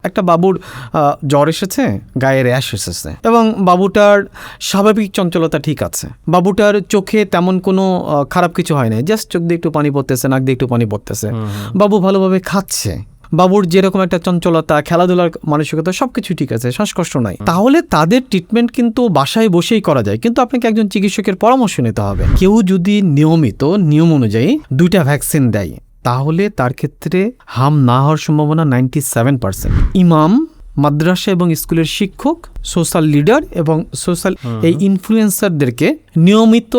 একটা বাবুর জ্বর এসেছে, গায়ে র্যাশ এসেছে এবং বাবুটার স্বাভাবিক চঞ্চলতা ঠিক আছে, বাবুটার চোখে তেমন কোনো খারাপ কিছু হয় না, জাস্ট চোখ দিয়ে একটু পানি পড়তেছে, নাক দিয়ে একটু পানি পড়তেছে, বাবু ভালোভাবে খাচ্ছে, বাবুর যেরকম একটা চঞ্চলতা, খেলাধুলার মানসিকতা সবকিছু ঠিক আছে, শ্বাসকষ্ট নাই, তাহলে তাদের ট্রিটমেন্ট কিন্তু বাসায় বসেই করা যায়। কিন্তু আপনাকে একজন চিকিৎসকের পরামর্শ নিতে হবে। কেউ যদি নিয়মিত নিয়ম অনুযায়ী 2টা ভ্যাকসিন দেয় তাহলে তার ক্ষেত্রে হার্ম না হওয়ার সম্ভাবনা 97%। ইমাম, মাদ্রাসা এবং স্কুলের শিক্ষক, সোশ্যাল লিডার এবং সোশ্যাল এই ইনফ্লুয়েন্সারদেরকে নিয়মিত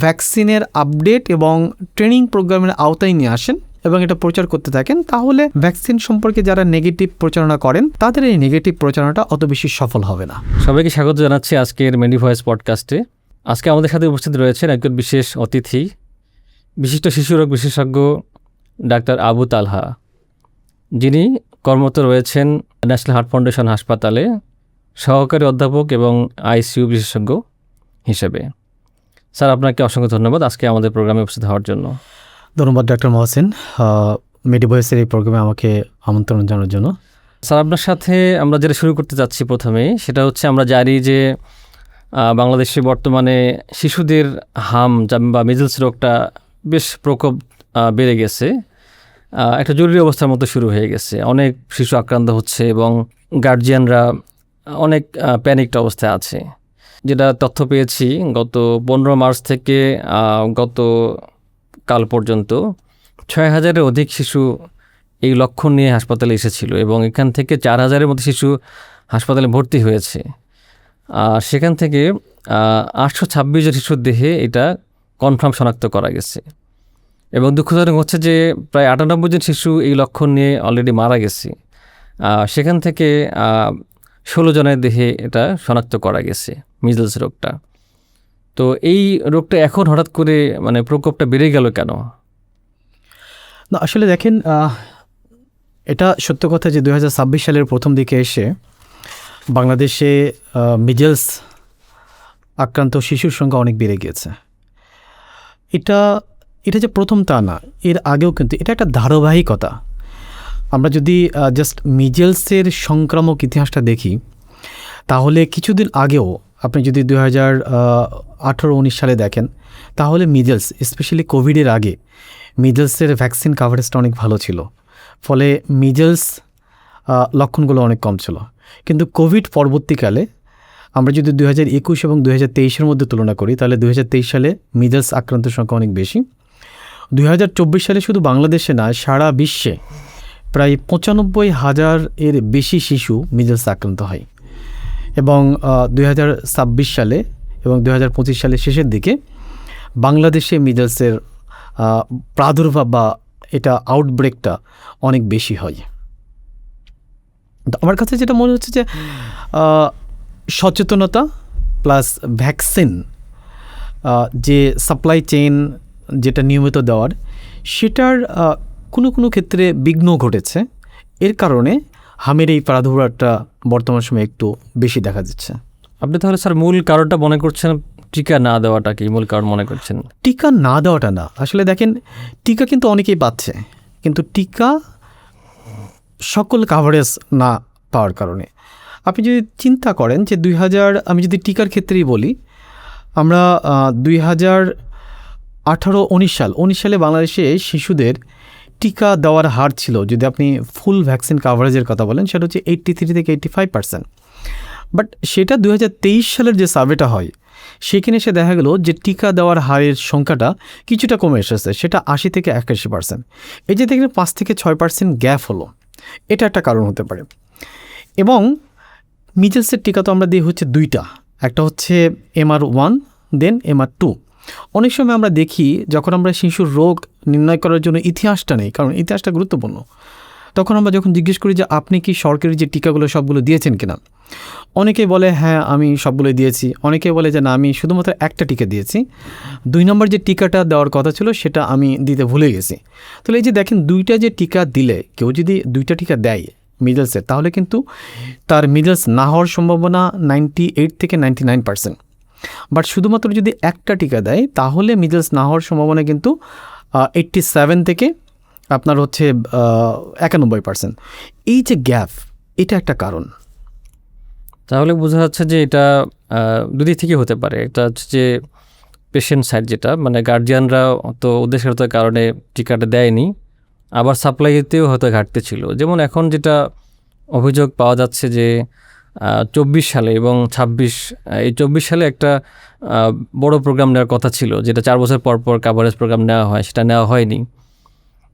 ভ্যাকসিনের আপডেট এবং ট্রেনিং প্রোগ্রামের আওতায় নিয়ে আসেন এবং এটা প্রচার করতে থাকেন, তাহলে ভ্যাকসিন সম্পর্কে যারা নেগেটিভ প্রচারণা করেন তাদের এই নেগেটিভ প্রচারণাটা অত বেশি সফল হবে না। সবাইকে স্বাগত জানাচ্ছি আজকের মেডি ভয়েস পডকাস্টে। আজকে আমাদের সাথে উপস্থিত রয়েছেন একজন বিশেষ অতিথি, বিশিষ্ট শিশুরোগ বিশেষজ্ঞ ডাক্তার আবু তালহা, যিনি কর্মরত রয়েছেন ন্যাশনাল হার্ট ফাউন্ডেশন হাসপাতালে সহকারী অধ্যাপক এবং আইসিইউ বিশেষজ্ঞ হিসেবে। স্যার, আপনাকে অসংখ্য ধন্যবাদ আজকে আমাদের প্রোগ্রামে উপস্থিত হওয়ার জন্য। ধন্যবাদ ডক্টর মহসিন, মেডি ভয়েসের এই প্রোগ্রামে আমাকে আমন্ত্রণ জানানোর জন্য। স্যার, আপনার সাথে আমরা যেটা শুরু করতে যাচ্ছি প্রথমেই, সেটা হচ্ছে আমরা জানি যে বাংলাদেশে বর্তমানে শিশুদের হাম বা মিজলস রোগটা বেশ প্রকোপ বেড়ে গেছে, একটা জরুরি অবস্থার মতো শুরু হয়ে গেছে। অনেক শিশু আক্রান্ত হচ্ছে এবং গার্জিয়ানরা অনেক প্যানিকড অবস্থায় আছে। যেটা তথ্য পেয়েছি, গত 15 মার্চ থেকে গত কাল পর্যন্ত 6,000-এর অধিক শিশু এই লক্ষণ নিয়ে হাসপাতালে এসেছিল এবং এখান থেকে 4,000-এর মতো শিশু হাসপাতালে ভর্তি হয়েছে। সেখান থেকে 826 জন শিশুর দেহে এটা কনফার্ম শনাক্ত করা গেছে এবং দুঃখজনক হচ্ছে যে প্রায় 98 জন শিশু এই লক্ষণ নিয়ে অলরেডি মারা গেছে। সেখান থেকে 16 জনের দেহে এটা শনাক্ত করা গেছে মিজলস রোগটা। তো এই রোগটা এখন হঠাৎ করে প্রকোপটা বেড়ে গেল কেন? না, আসলে দেখেন, এটা সত্য কথা যে 2026 সালের প্রথম দিকে এসে বাংলাদেশে মিজলস আক্রান্ত শিশুর সংখ্যা অনেক বেড়ে গিয়েছে। এটা যে প্রথম তা না, এর আগেও কিন্তু এটা একটা ধারাবাহিকতা। আমরা যদি জাস্ট মিজলসের সংক্রামক ইতিহাসটা দেখি, তাহলে কিছুদিন আগেও আপনি যদি 2018-19 সালে দেখেন, তাহলে মিজলস, স্পেশালি কোভিডের আগে মিজলসের ভ্যাকসিন কাভারেজটা অনেক ভালো ছিল, ফলে মিজলস লক্ষণগুলো অনেক কম ছিল। কিন্তু কোভিড পরবর্তীকালে আমরা যদি 2021 এবং 2023-এর মধ্যে তুলনা করি, তাহলে 2023 সালে মিজলস আক্রান্তের সংখ্যা অনেক বেশি। 2024 সালে শুধু বাংলাদেশে না, সারা বিশ্বে প্রায় 95,000-এর বেশি শিশু মিজলস আক্রান্ত হয় এবং 2026 সালে এবং 2025 সালের শেষের দিকে বাংলাদেশে মিজলসের প্রাদুর্ভাব বা এটা আউটব্রেকটা অনেক বেশি হয়। আমার কাছে যেটা মনে হচ্ছে যে সচেতনতা প্লাস ভ্যাকসিন যে সাপ্লাই চেইন যেটা নিয়মিত দেওয়ার, সেটার কোনো ক্ষেত্রে বিঘ্ন ঘটেছে। এর কারণে হামের এই প্রাদুর্ভাবটা বর্তমান সময়ে একটু বেশি দেখা যাচ্ছে। আপনি তাহলে স্যার মূল কারণটা মনে করছেন টিকা না দেওয়াটা কি মূল কারণ মনে করছেন? টিকা না দেওয়াটা না, আসলে দেখেন, টিকা কিন্তু অনেকেই পাচ্ছে, কিন্তু টিকা সকল কাভারেজ না পাওয়ার কারণে আপনি যদি চিন্তা করেন যে আমি যদি টিকার ক্ষেত্রেই বলি, আমরা 2018-19 সালে বাংলাদেশে শিশুদের টিকা দেওয়ার হার ছিল, যদি আপনি ফুল ভ্যাকসিন কাভারেজের কথা বলেন, সেটা হচ্ছে 83 থেকে 85%। বাট সেটা 2023 সালের যে সার্ভেটা হয়, সেখানে এসে দেখা গেল যে টিকা দেওয়ার হারের সংখ্যাটা কিছুটা কমে এসেছে, সেটা 80 থেকে 81%। এই যে দেখবেন 5 থেকে 6% গ্যাপ হলো, এটা একটা কারণ হতে পারে। এবং মিজলসের টিকা তো আমরা দিই হচ্ছে 2টা, একটা হচ্ছে MR1 দেন MR2। অনেক সময় আমরা দেখি, যখন আমরা শিশুর রোগ নির্ণয় করার জন্য ইতিহাসটা নেই, কারণ ইতিহাসটা গুরুত্বপূর্ণ, তখন আমরা যখন জিজ্ঞেস করি যে আপনি কি সরকারি যে টিকাগুলো সবগুলো দিয়েছেন কিনা, অনেকে বলে হ্যাঁ আমি সবগুলোই দিয়েছি, অনেকে বলে যে না আমি শুধুমাত্র একটা টিকা দিয়েছি, 2 নম্বর যে টিকাটা দেওয়ার কথা ছিল সেটা আমি দিতে ভুলে গেছি। তাহলে এই যে দেখেন, 2টা যে টিকা দিলে, কেউ যদি 2টা টিকা দেয় মিডলসের, তাহলে কিন্তু তার মিডলস না হওয়ার সম্ভাবনা 98 থেকে 99%। বাট শুধুমাত্র যদি একটা টিকা দেয়, তাহলে মিডলস না হওয়ার সম্ভাবনা কিন্তু 87 থেকে আপনার হচ্ছে 91%। এই যে গ্যাপ, এটা একটা কারণ। তাহলে বোঝা যাচ্ছে যে এটা দুদিক থেকে হতে পারে। একটা হচ্ছে যে পেশেন্ট সাইড, যেটা মানে গার্জিয়ানরা তো উদ্দেশ্যের কারণে টিকাটা দেয়নি, আবার সাপ্লাইতেও হয়তো ঘাটতি ছিল। যেমন এখন যেটা অভিযোগ পাওয়া যাচ্ছে যে 24 সালে এবং 26, এই 24 সালে একটা বড় প্রোগ্রাম নেওয়ার কথা ছিল, যেটা 4 বছর পর পর কাভারেজ প্রোগ্রাম নেওয়া হয়, সেটা নেওয়া হয়নি,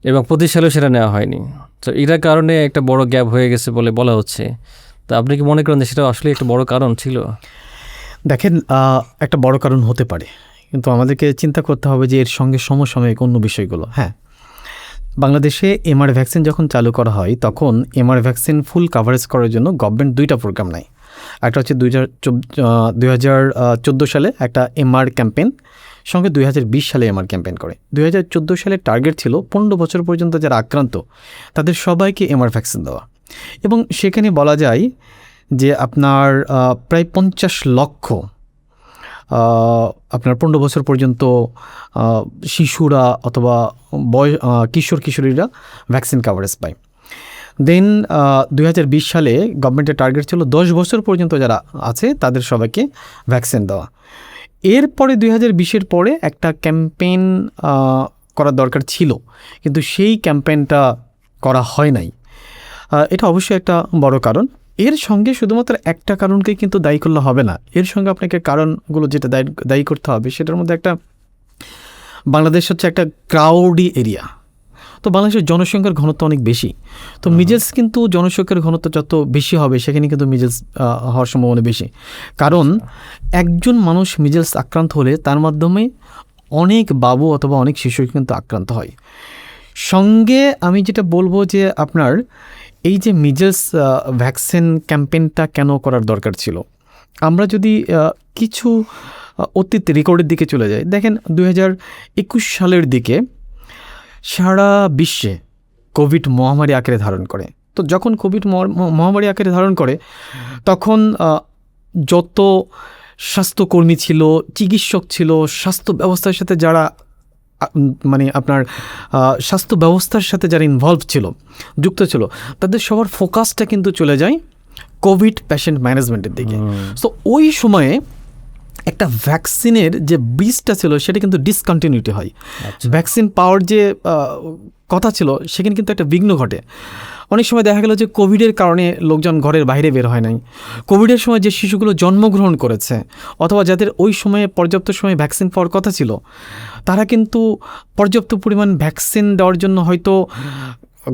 এবং 25 সালেও সেটা নেওয়া হয়নি। তো এটার কারণে একটা বড় গ্যাপ হয়ে গেছে বলে বলা হচ্ছে। তো আপনি কি মনে করেন যে সেটা আসলে একটা বড় কারণ ছিল? দেখেন, একটা বড় কারণ হতে পারে, কিন্তু আমাদেরকে চিন্তা করতে হবে যে এর সঙ্গে সমসাময়িক অন্য বিষয়গুলো। হ্যাঁ, বাংলাদেশে এমআর ভ্যাকসিন যখন চালু করা হয় তখন এমআর ভ্যাকসিন ফুল কাভারেজ করার জন্য গভর্নমেন্ট 2টা প্রোগ্রাম নেয়। একটা হচ্ছে 2014 সালে একটা এমআর ক্যাম্পেইন, সঙ্গে 2020 সালে এমআর ক্যাম্পেইন করে। 2014 সালের টার্গেট ছিল 15 বছর পর্যন্ত যারা আক্রান্ত তাদের সবাইকে এমআর ভ্যাকসিন দেওয়া, এবং সেখানে বলা যায় যে আপনার প্রায় 50 লক্ষ আপনার 15 বছর পর্যন্ত শিশুরা অথবা কিশোরীরা ভ্যাকসিন কাভারেজ পায়। দেন 2020 সালে গভর্নমেন্টের টার্গেট ছিল 10 বছর পর্যন্ত যারা আছে তাদের সবাইকে ভ্যাকসিন দেওয়া। এরপরে 2020-এর পরে একটা ক্যাম্পেইন করার দরকার ছিল, কিন্তু সেই ক্যাম্পেইনটা করা হয় নাই। এটা অবশ্যই একটা বড় কারণ। এর সঙ্গে শুধুমাত্র একটা কারণকে কিন্তু দায়ী করলে হবে না, এর সঙ্গে আপনাকে কারণগুলো যেটা দায়ী করতে হবে সেটার মধ্যে একটা, বাংলাদেশ হচ্ছে একটা ক্রাউডি এরিয়া, তো বাংলাদেশের জনসংখ্যার ঘনত্ব অনেক বেশি। তো মিজেলস কিন্তু জনসংখ্যার ঘনত্ব যত বেশি হবে সেখানে কিন্তু মিজেলস হওয়ার সম্ভাবনা বেশি, কারণ একজন মানুষ মিজেলস আক্রান্ত হলে তার মাধ্যমে অনেক বাবু অথবা অনেক শিশু কিন্তু আক্রান্ত হয়। সঙ্গে আমি যেটা বলবো যে আপনার এই যে মিজেলস ভ্যাকসিন ক্যাম্পেইনটা কেন করার দরকার ছিল, আমরা যদি কিছু অতীত রেকর্ডের দিকে চলে যাই, দেখেন 2021 সালের দিকে সারা বিশ্বে কোভিড মহামারী আকারে ধারণ করে। তো যখন কোভিড মহামারী আকারে ধারণ করে তখন যত স্বাস্থ্যকর্মী ছিল, চিকিৎসক ছিল, স্বাস্থ্য ব্যবস্থার সাথে যারা মানে আপনার স্বাস্থ্য ব্যবস্থার সাথে যারা ইনভলভ ছিল, যুক্ত ছিল, তাদের সবার ফোকাসটা কিন্তু চলে যায় কোভিড পেশেন্ট ম্যানেজমেন্টের দিকে। সো ওই সময়ে একটা ভ্যাকসিনের যে ব্রিজটা ছিল সেটা কিন্তু ডিসকন্টিনিউটি হয়। ভ্যাকসিন পাওয়ার যে কথা ছিল সেখানে কিন্তু একটা বিঘ্ন ঘটে। অনেক সময় দেখা গেল যে কোভিডের কারণে লোকজন ঘরের বাইরে বের হয় নাই। কোভিডের সময় যে শিশুগুলো জন্মগ্রহণ করেছে অথবা যাদের ওই সময়ে পর্যাপ্ত সময় ভ্যাকসিন পাওয়ার কথা ছিল, তারা কিন্তু পর্যাপ্ত পরিমাণ ভ্যাকসিন দেওয়ার জন্য হয়তো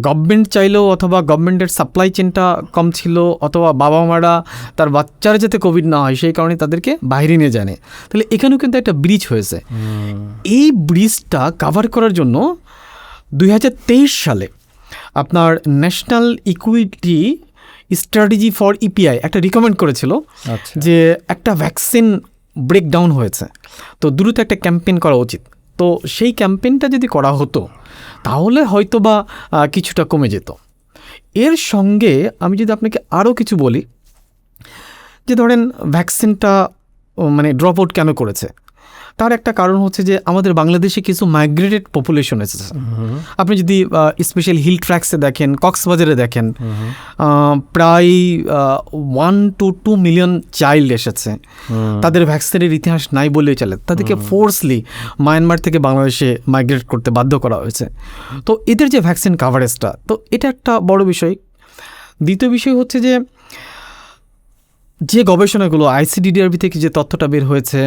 গভর্নমেন্ট চাইলেও অথবা গভর্নমেন্টের সাপ্লাই চেনটা কম ছিল, অথবা বাবা মারা তার বাচ্চারা যাতে কোভিড না হয় সেই কারণে তাদেরকে বাইরে নিয়ে জানে। তাহলে এখানেও কিন্তু একটা ব্রিজ হয়েছে। এই ব্রিজটা কাভার করার জন্য 2023 সালে আপনার national equity strategy for EPI একটা রিকমেন্ড করেছিল যে একটা ভ্যাকসিন ব্রেকডাউন হয়েছে, তো দ্রুত একটা ক্যাম্পেইন করা উচিত। তো সেই ক্যাম্পেইনটা যদি করা হতো তাহলে হয়তো বা কিছুটা কমে যেত। এর সঙ্গে আমি যদি আপনাকে আরও কিছু বলি, যে ধরেন ভ্যাকসিনটা মানে ড্রপ আউট কেন করেছে, তার একটা কারণ হচ্ছে যে আমাদের বাংলাদেশে কিছু মাইগ্রেটেড পপুলেশন এসেছে। আপনি যদি স্পেশাল হিল ট্র্যাক্সে দেখেন, কক্সবাজারে দেখেন, প্রায় 1 to 2 মিলিয়ন চাইল্ড এসেছে। তাদের ভ্যাকসিনের ইতিহাস নাই বললেই চলে। তাদেরকে ফোর্সলি মায়ানমার থেকে বাংলাদেশে মাইগ্রেট করতে বাধ্য করা হয়েছে। তো এদের যে ভ্যাকসিন কাভারেজটা, তো এটা একটা বড় বিষয়। দ্বিতীয় বিষয় হচ্ছে যে গবেষণাগুলো আইসিডিডিআরবি থেকে যে তথ্যটা বের হয়েছে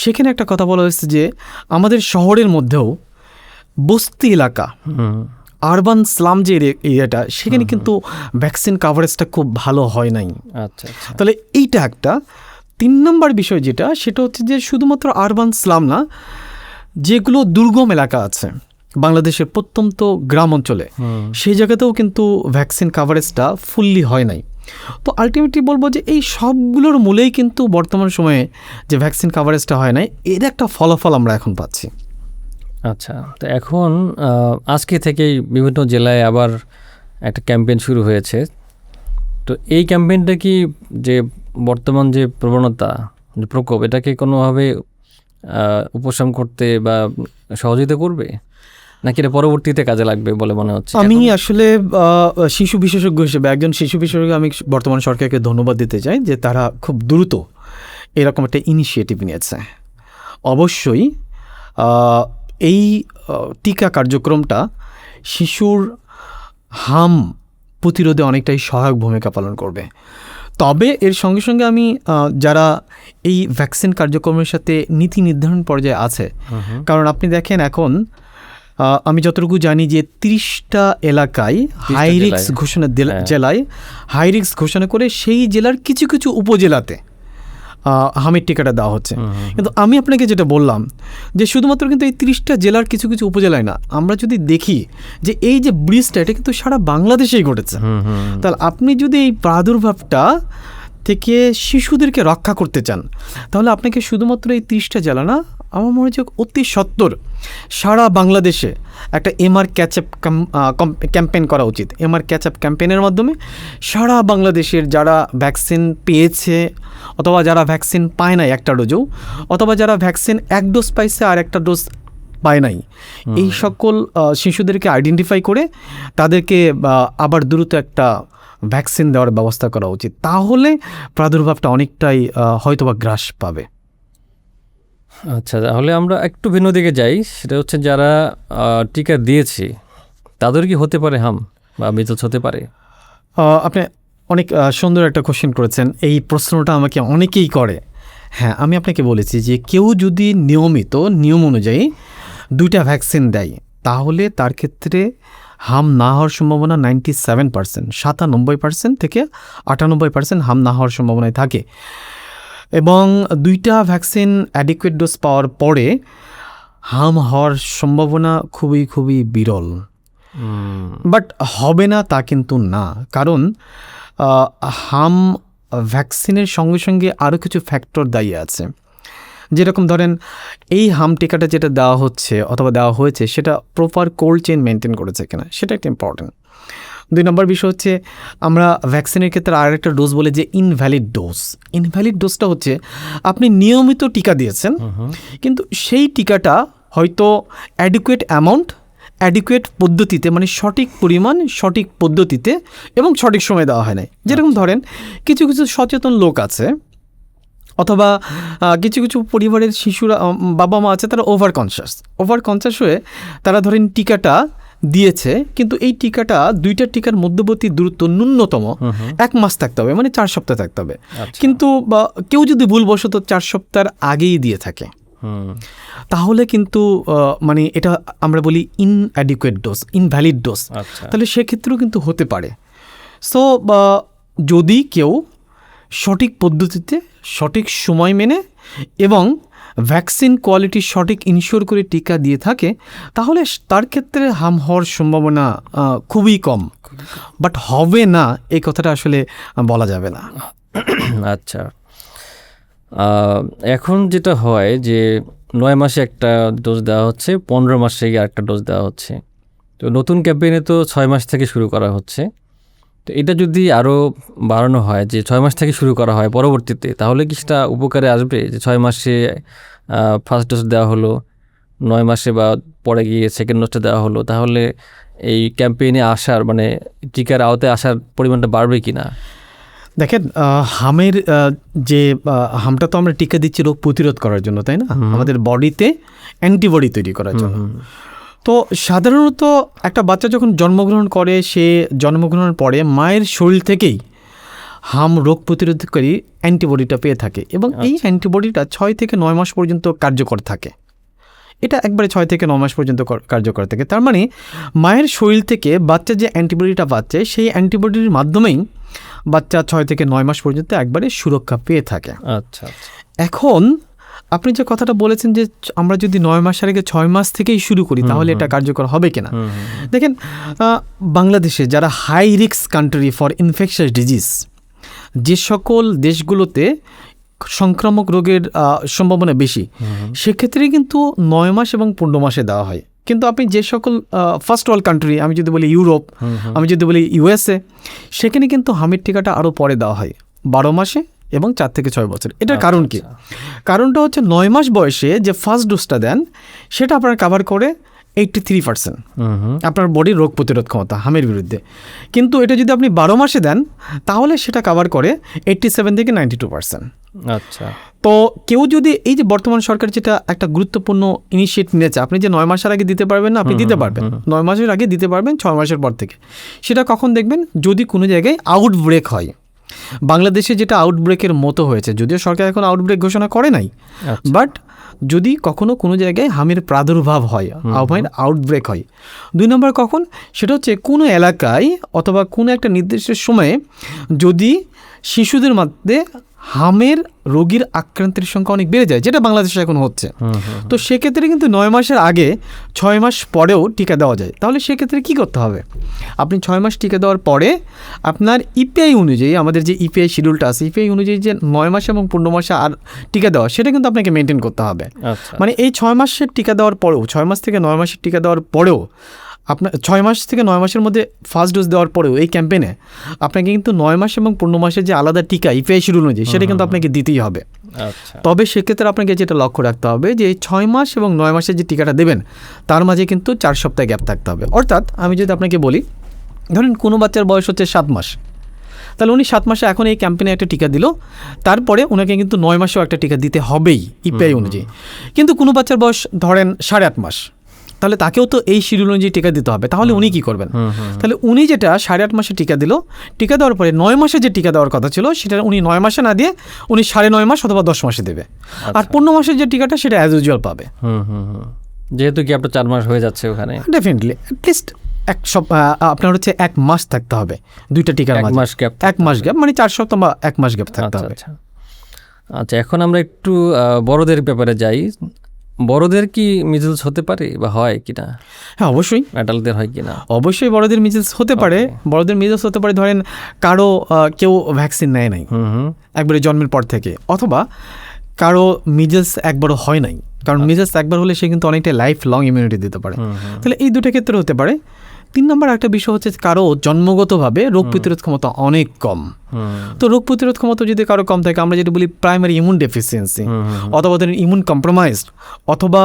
সেখানে একটা কথা বলা হয়েছে যে আমাদের শহরের মধ্যেও বস্তি এলাকা, আরবান স্লাম যে এরিয়াটা, সেখানে কিন্তু ভ্যাকসিন কাভারেজটা খুব ভালো হয় নাই। আচ্ছা, তাহলে এইটা একটা। 3 নম্বর বিষয় যেটা, সেটা হচ্ছে যে শুধুমাত্র আরবান স্লাম না, যেগুলো দুর্গম এলাকা আছে বাংলাদেশের প্রত্যন্ত গ্রাম অঞ্চলে, সেই জায়গাতেও কিন্তু ভ্যাকসিন কাভারেজটা ফুললি হয় নাই। তো আলটিমেটলি বলবো যে এই সবগুলোর মূলেই কিন্তু বর্তমান সময়ে যে ভ্যাকসিন কাভারেজটা হয় নাই, এর একটা ফলাফল আমরা এখন পাচ্ছি। আচ্ছা, তো এখন আজকে থেকেই বিভিন্ন জেলায় আবার একটা ক্যাম্পেইন শুরু হয়েছে। তো এই ক্যাম্পেইনটা কি যে বর্তমান যে প্রবণতা, যে প্রকোপ, এটাকে কোনোভাবে উপশম করতে বা সহযোগিতা করবে? নাকি এটা পরবর্তীতে কাজে লাগবে বলে মনে হচ্ছে? আমি আসলে শিশু বিশেষজ্ঞ হিসেবে, একজন শিশু বিশেষজ্ঞ, আমি বর্তমান সরকারকে ধন্যবাদ দিতে চাই যে তারা খুব দ্রুত এরকম একটা ইনিশিয়েটিভ নিয়েছে। অবশ্যই এই টিকা কার্যক্রমটা শিশুর হাম প্রতিরোধে অনেকটাই সহায়ক ভূমিকা পালন করবে। তবে এর সঙ্গে সঙ্গে আমি যারা এই ভ্যাকসিন কার্যক্রমের সাথে নীতি নির্ধারণ পর্যায়ে আছে, কারণ আপনি দেখেন এখন আমি যতটুকু জানি যে 30টা এলাকায় হাই রিস্ক ঘোষণা, জেলায় হাই রিস্ক ঘোষণা করে সেই জেলার কিছু কিছু উপজেলাতে হামের টিকাটা দেওয়া হচ্ছে। কিন্তু আমি আপনাকে যেটা বললাম যে শুধুমাত্র কিন্তু এই 30টা জেলার কিছু কিছু উপজেলায় না, আমরা যদি দেখি যে এই যে ব্রিজটা, এটা কিন্তু সারা বাংলাদেশেই ঘটেছে। তাহলে আপনি যদি এই প্রাদুর্ভাবটা থেকে শিশুদেরকে রক্ষা করতে চান, তাহলে আপনাকে শুধুমাত্র এই 30টা জেলা না, আমার মনে হচ্ছে অতি সত্বর সারা বাংলাদেশে একটা এমআর ক্যাচআপ ক্যাম্পেইন করা উচিত। এমআর ক্যাচআপ ক্যাম্পেইনের মাধ্যমে সারা বাংলাদেশের যারা ভ্যাকসিন পেয়েছে অথবা যারা ভ্যাকসিন পায় নাই একটা ডোজও, অথবা যারা ভ্যাকসিন এক ডোজ পাইছে আর একটা ডোজ পায় নাই, এই সকল শিশুদেরকে আইডেন্টিফাই করে তাদেরকে আবার দ্রুত একটা ভ্যাকসিন দেওয়ার ব্যবস্থা করা উচিত। তাহলে প্রাদুর্ভাবটা অনেকটাই হয়তোবা গ্রাস পাবে। আচ্ছা, তাহলে আমরা একটু ভিন্ন দিকে যাই। সেটা হচ্ছে যারা টিকা দিয়েছে তাদের কি হতে পারে হাম বা মিজলস হতে পারে? আপনি অনেক সুন্দর একটা কোশ্চেন করেছেন। এই প্রশ্নটা আমাকে অনেকেই করে। হ্যাঁ, আমি আপনাকে বলেছি যে কেউ যদি নিয়মিত নিয়ম অনুযায়ী 2টা ভ্যাকসিন দেয়, তাহলে তার ক্ষেত্রে হাম না হওয়ার সম্ভাবনা 97%, 97% থেকে 98% হাম না হওয়ার সম্ভাবনায় থাকে। এবং 2টা ভ্যাকসিন অ্যাডিকুয়েট ডোজ পাওয়ার পরে হাম হওয়ার সম্ভাবনা খুবই খুবই বিরল। বাট হবে না তা কিন্তু না, কারণ হাম ভ্যাকসিনের সঙ্গে সঙ্গে আরও কিছু ফ্যাক্টর দায়ী আছে। যেরকম ধরেন এই হাম টিকাটা যেটা দেওয়া হচ্ছে অথবা দেওয়া হয়েছে, সেটা প্রপার কোল্ড চেইন মেনটেন করেছে কিনা, সেটা একটা ইম্পর্টেন্ট। 2 নম্বর বিষয় হচ্ছে আমরা ভ্যাকসিনের ক্ষেত্রে আর একটা ডোজ বলে যে ইনভ্যালিড ডোজ। ইনভ্যালিড ডোজটা হচ্ছে আপনি নিয়মিত টিকা দিয়েছেন, কিন্তু সেই টিকাটা হয়তো অ্যাডিকুয়েট অ্যামাউন্ট, অ্যাডিকুয়েট পদ্ধতিতে, মানে সঠিক পরিমাণ, সঠিক পদ্ধতিতে এবং সঠিক সময় দেওয়া হয় নাই। যেরকম ধরেন কিছু কিছু সচেতন লোক আছে অথবা কিছু কিছু পরিবারের শিশুরা, বাবা মা আছে, তারা ওভার কনসাস হয়ে তারা ধরেন টিকাটা দিয়েছে, কিন্তু এই টিকাটা 2টা টিকার মধ্যবর্তী দূরত্ব ন্যূনতম 1 মাস থাকতে হবে, মানে 4 সপ্তাহ থাকতে হবে। কিন্তু কেউ যদি ভুলবশত 4 সপ্তাহের আগেই দিয়ে থাকে, তাহলে কিন্তু মানে এটা আমরা বলি ইনঅ্যাডিকুয়েট ডোজ, ইনভ্যালিড ডোজ। তাহলে সেক্ষেত্রেও কিন্তু হতে পারে। সো যদি কেউ সঠিক পদ্ধতিতে, সঠিক সময় মেনে এবং ভ্যাকসিন কোয়ালিটি সঠিক ইনশিওর করে টিকা দিয়ে থাকে, তাহলে তার ক্ষেত্রে হাম হওয়ার সম্ভাবনা খুবই কম। বাট হবে না এই কথাটা আসলে বলা যাবে না। আচ্ছা, এখন যেটা হয় যে 9 মাসে একটা ডোজ দেওয়া হচ্ছে, 15 মাসে আরেকটা ডোজ দেওয়া হচ্ছে। তো নতুন ক্যাম্পেইনে তো 6 মাস থেকে শুরু করা হচ্ছে। তো এটা যদি আরও বাড়ানো হয়, যে 6 মাস থেকে শুরু করা হয় পরবর্তীতে, তাহলে কি সেটা উপকারে আসবে? যে 6 মাসে ফার্স্ট ডোজ দেওয়া হলো, 9 মাসে বা পরে গিয়ে সেকেন্ড ডোজটা দেওয়া হলো, তাহলে এই ক্যাম্পেইনে আসার, মানে টিকার আওতায় আসার পরিমাণটা বাড়বে কি না? দেখেন, হামের যে হামটা তো আমরা টিকা দিচ্ছি রোগ প্রতিরোধ করার জন্য, তাই না? আমাদের বডিতে অ্যান্টিবডি তৈরি করার জন্য। তো সাধারণত একটা বাচ্চা যখন জন্মগ্রহণ করে, সে জন্মগ্রহণের পরে মায়ের শরীর থেকেই হাম রোগ প্রতিরোধকারী অ্যান্টিবডিটা পেয়ে থাকে, এবং এই অ্যান্টিবডিটা 6 থেকে 9 মাস পর্যন্ত কার্যকর থাকে। এটা একবারে 6 থেকে 9 মাস পর্যন্ত কার্যকর থাকে। তার মানে মায়ের শরীর থেকে বাচ্চা যে অ্যান্টিবডিটা পাচ্ছে, সেই অ্যান্টিবডির মাধ্যমেই বাচ্চা 6 থেকে 9 মাস পর্যন্ত একবারে সুরক্ষা পেয়ে থাকে। আচ্ছা, এখন আপনি যে কথাটা বলেছেন যে আমরা যদি 9 মাসের আগে 6 মাস থেকেই শুরু করি, তাহলে এটা কার্যকর হবে কিনা। দেখেন, বাংলাদেশে যারা high risk country for infectious disease, যে সকল দেশগুলোতে সংক্রামক রোগের সম্ভাবনা বেশি, সেক্ষেত্রে কিন্তু 9 মাস এবং 15 মাসে দেওয়া হয়। কিন্তু আপনি যে সকল ফার্স্ট ওয়ার্ল্ড কান্ট্রি, আমি যদি বলি ইউরোপ, আমি যদি বলি USA, সেখানে কিন্তু হামের টিকাটা আরও পরে দেওয়া হয়, 12 মাসে এবং 4 থেকে 6 বছর। এটার কারণ কি? কারণটা হচ্ছে 9 মাস বয়সে যে ফার্স্ট ডোজটা দেন, সেটা আপনার কাভার করে 83% আপনার বডির রোগ প্রতিরোধ ক্ষমতা হামের বিরুদ্ধে। কিন্তু এটা যদি আপনি 12 মাসে দেন তাহলে সেটা কভার করে 87 থেকে 92%। আচ্ছা, তো কেউ যদি এই যে বর্তমান সরকার যেটা একটা গুরুত্বপূর্ণ ইনিশিয়েটিভ নিয়েছে, আপনি যে 9 মাসের আগে দিতে পারবেন না, আপনি দিতে পারবেন 9 মাসের আগে দিতে পারবেন 6 মাসের পর থেকে। সেটা কখন দেখবেন? যদি কোনো জায়গায় আউটব্রেক হয়। বাংলাদেশে যেটা আউটব্রেকের মতো হয়েছে, যদিও সরকার এখন আউটব্রেক ঘোষণা করে নাই, বাট যদি কখনো কোনো জায়গায় হামের প্রাদুর্ভাব হয়, হামের আউটব্রেক হয়। 2 নম্বর কখন? সেটা হচ্ছে কোনো এলাকায় অথবা কোনো একটা নির্দিষ্ট সময়ে যদি শিশুদের মধ্যে হামের রোগীর আক্রান্তের সংখ্যা অনেক বেড়ে যায়, যেটা বাংলাদেশে এখন হচ্ছে। তো সেক্ষেত্রে কিন্তু 9 মাসের আগে 6 মাস পরেও টিকা দেওয়া যায়। তাহলে সেক্ষেত্রে কী করতে হবে? আপনি 6 মাস টিকা দেওয়ার পরে আপনার ইপিআই অনুযায়ী, আমাদের যে ইপিআই শিডিউলটা আছে, ইপিআই অনুযায়ী যে 9 মাস এবং 15 মাসে আর টিকা দেওয়া, সেটা কিন্তু আপনাকে মেনটেন করতে হবে। মানে এই 6 মাসের টিকা দেওয়ার পরেও, 6 মাস থেকে 9 মাসের টিকা দেওয়ার পরেও, আপনার 6 মাস থেকে 9 মাসের মধ্যে ফার্স্ট ডোজ দেওয়ার পরেও এই ক্যাম্পেইনে আপনাকে কিন্তু 9 মাস এবং 15 মাসের যে আলাদা টিকা ইপিআই শিডিউল অনুযায়ী, সেটা কিন্তু আপনাকে দিতেই হবে। তবে সেক্ষেত্রে আপনাকে যেটা লক্ষ্য রাখতে হবে যে এই 6 মাস এবং 9 মাসের যে টিকাটা দেবেন তার মাঝে কিন্তু 4 সপ্তাহ গ্যাপ থাকতে হবে। অর্থাৎ আমি যদি আপনাকে বলি, ধরেন কোনো বাচ্চার বয়স হচ্ছে 7 মাস, তাহলে উনি 7 মাসে এখন এই ক্যাম্পেইনে একটা টিকা দিল, তারপরে ওনাকে কিন্তু 9 মাসেও একটা টিকা দিতে হবেই ইপিআই অনুযায়ী। কিন্তু কোনো বাচ্চার বয়স ধরেন 8.5 মাস, তাহলে তাকেও তো এই শিডিউল অনুযায়ী টিকা দিতে হবে। তাহলে উনি কি করবেন? তাহলে উনি যেটা 8.5 মাসে টিকা দিল, টিকা দেওয়ার পরে 9 মাসে যে টিকা দেওয়ার কথা ছিল সেটা উনি 9 মাসে না দিয়ে উনি 9.5 মাস অথবা 10 মাসে দেবে। আর 15 মাসের যে টিকাটা সেটা অ্যাজ ইউজুয়াল পাবে, যেহেতু কি আপনার 4 মাস হয়ে যাচ্ছে ওখানে। ডেফিনেটলি অ্যাটলিস্ট আপনার হচ্ছে 1 মাস থাকতে হবে দুইটা টিকার মাঝে। 1 মাস গ্যাপ মানে 4 সপ্তাহ বা 1 মাস গ্যাপ থাকতে হবে। আচ্ছা, এখন আমরা একটু বড়দের ব্যাপারে যাই। বড়দের কি মিজলস হতে পারে বা হয় কিনা? হ্যাঁ, অবশ্যই। অ্যাডাল্টদের হয় কিনা? অবশ্যই বড়দের মিজলস হতে পারে। বড়দের মিজলস হতে পারে ধরেন কারো কেউ ভ্যাকসিন নেয় নাই একবারে জন্মের পর থেকে, অথবা কারো মিজলস একবারও হয় নাই। কারণ মিজলস একবার হলে সে কিন্তু অনেকটা লাইফ লং ইমিউনিটি দিতে পারে। তাহলে এই দুটো ক্ষেত্রে হতে পারে। 3 নম্বর একটা বিষয় হচ্ছে কারো জন্মগতভাবে রোগ প্রতিরোধ ক্ষমতা অনেক কম। তো রোগ প্রতিরোধ ক্ষমতা যদি কারো কম থাকে, আমরা যেটা বলি প্রাইমারি ইমিউন ডেফিসিয়েন্সি, অথবা ধরেন ইমিউন কম্প্রোমাইজড অথবা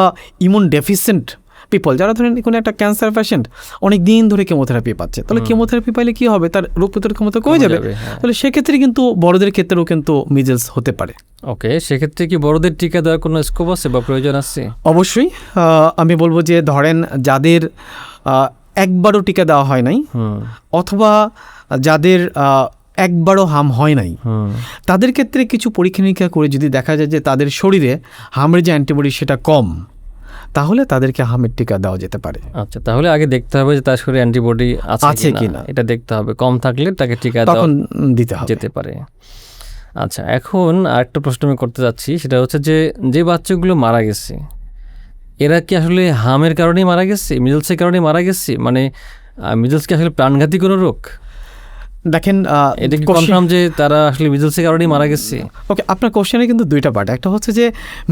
ইমিউন ডেফিসিয়েন্ট পিপল, যারা ধরেন কোনো একটা ক্যান্সার পেশেন্ট অনেক দিন ধরে কেমোথেরাপি পাচ্ছে, তাহলে কেমোথেরাপি পাইলে কি হবে? তার রোগ প্রতিরোধ ক্ষমতা কমে যাবে। তাহলে সেক্ষেত্রে কিন্তু বড়দের ক্ষেত্রেও কিন্তু মিজলস হতে পারে। ওকে, সেক্ষেত্রে কি বড়দের টিকা দেওয়ার কোনো স্কোপ আছে বা প্রয়োজন আছে? অবশ্যই। আমি বলবো যে ধরেন যাদের একবারও টিকা দেওয়া হয় নাই, অথবা যাদের একবারও হাম হয় নাই, তাদের ক্ষেত্রে কিছু পরীক্ষা নিরীক্ষা করে যদি দেখা যায় যে তাদের শরীরে হামের যে অ্যান্টিবডি সেটা কম, তাহলে তাদেরকে হামের টিকা দেওয়া যেতে পারে। আচ্টা, তাহলে আগে দেখতে হবে যে তার শরীরে অ্যান্টিবডি আছে কিনা, এটা দেখতে হবে। কম থাকলে তাকে টিকা তখন দিতে হবে, যেতে পারে। আচ্ছা, এখন আরেকটা প্রশ্ন আমি করতে যাচ্ছি, সেটা হচ্ছে যে বাচ্চাগুলো মারা গেছে, এরা কি আসলে হামের কারণেই মারা গেছে, মিজলসের কারণেই মারা গেছে? মানে মিজলস কি আসলে প্রাণঘাতী কোনো রোগ? দেখেন, এটা কি কনফার্ম যে তারা আসলে মিজলসের কারণেই মারা গেছে? ওকে, আপনার কোশ্চেনে কিন্তু দুইটা পার্ট। একটা হচ্ছে যে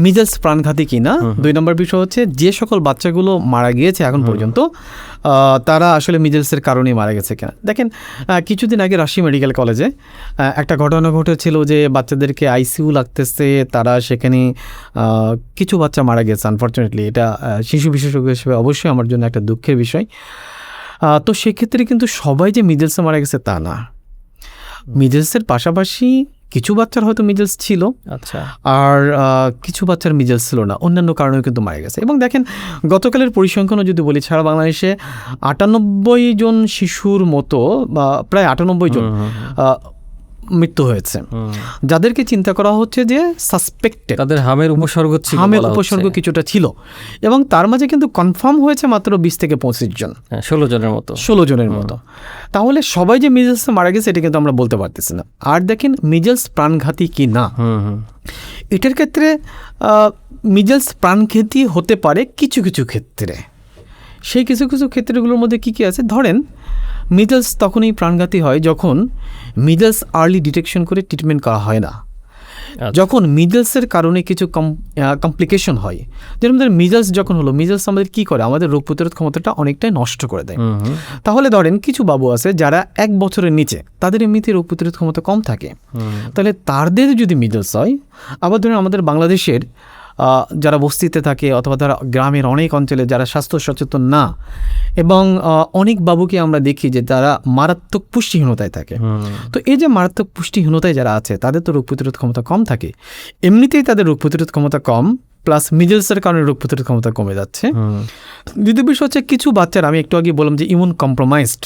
মিজলস প্রাণঘাতী কিনা, 2 নম্বর বিষয় হচ্ছে যে সকল বাচ্চাগুলো মারা গিয়েছে এখন পর্যন্ত তারা আসলে মিজলসের কারণেই মারা গেছে কিনা। দেখেন, কিছুদিন আগে রাজশাহী মেডিকেল কলেজে একটা ঘটনা ঘটেছিল যে বাচ্চাদেরকে আইসিইউ লাগতেছে, তারা সেখানে কিছু বাচ্চা মারা গেছে আনফর্চুনেটলি। এটা শিশু বিশেষজ্ঞ হিসেবে অবশ্যই আমার জন্য একটা দুঃখের বিষয়। তো সেক্ষেত্রে কিন্তু সবাই যে মিজলসে মারা গেছে তা না। মিজলসের পাশাপাশি কিছু বাচ্চার হয়তো মিজলস ছিল, আচ্ছা, আর কিছু বাচ্চার মিজলস ছিল না, অন্যান্য কারণেও কিন্তু মারা গেছে। এবং দেখেন, গতকালের পরিসংখ্যানও যদি বলি, সারা বাংলাদেশে 98 জন শিশুর মতো বা প্রায় 98 জন মৃত্যু হয়েছে, যাদেরকে চিন্তা করা হচ্ছে যে সাসপেক্টেড, তাদের হামের উপসর্গ ছিল, হামের উপসর্গ কিছুটা ছিল। এবং তার মাঝে কিন্তু কনফার্ম হয়েছে মাত্র 20 থেকে 25 জন, 16 জনের মতো। তাহলে সবাই যে মিজলসে মারা গেছে এটা কিন্তু আমরা বলতে পারতেছি না। আর দেখেন, মিজলস প্রাণঘাতী কি না, এটার ক্ষেত্রে মিজলস প্রাণঘাতী হতে পারে কিছু কিছু ক্ষেত্রে। সেই কিছু কিছু ক্ষেত্রগুলোর মধ্যে কী কী আছে? ধরেন, মিজলস তখনই প্রাণঘাতী হয় যখন মিজলস আর্লি ডিটেকশন করে ট্রিটমেন্ট করা হয় না, যখন মিজলসের কারণে কিছু কমপ্লিকেশন হয়। যেরকম ধরেন, মিজলস যখন হলো, মিজলস আমাদের কী করে? আমাদের রোগ প্রতিরোধ ক্ষমতাটা অনেকটাই নষ্ট করে দেয়। তাহলে ধরেন কিছু বাবু আছে যারা 1 বছরের নিচে, তাদের এমনিতে রোগ প্রতিরোধ ক্ষমতা কম থাকে, তাহলে তাদের যদি মিজলস হয়, আবার ধরেন আমাদের বাংলাদেশের যারা বস্তিতে থাকে অথবা তারা গ্রামের অনেক অঞ্চলে যারা স্বাস্থ্য সচেতন না, এবং অনেক বাবুকে আমরা দেখি যে তারা মারাত্মক পুষ্টিহীনতায় থাকে। তো এই যে মারাত্মক পুষ্টিহীনতায় যারা আছে তাদের তো রোগ প্রতিরোধ ক্ষমতা কম থাকে, এমনিতেই তাদের রোগ প্রতিরোধ ক্ষমতা কম, প্লাস মিজেলসের কারণে রোগ প্রতিরোধ ক্ষমতা কমে যাচ্ছে। দ্বিতীয় বিষয় হচ্ছে কিছু বাচ্চারা, আমি একটু আগে বললাম যে ইমিউন কম্প্রোমাইজড,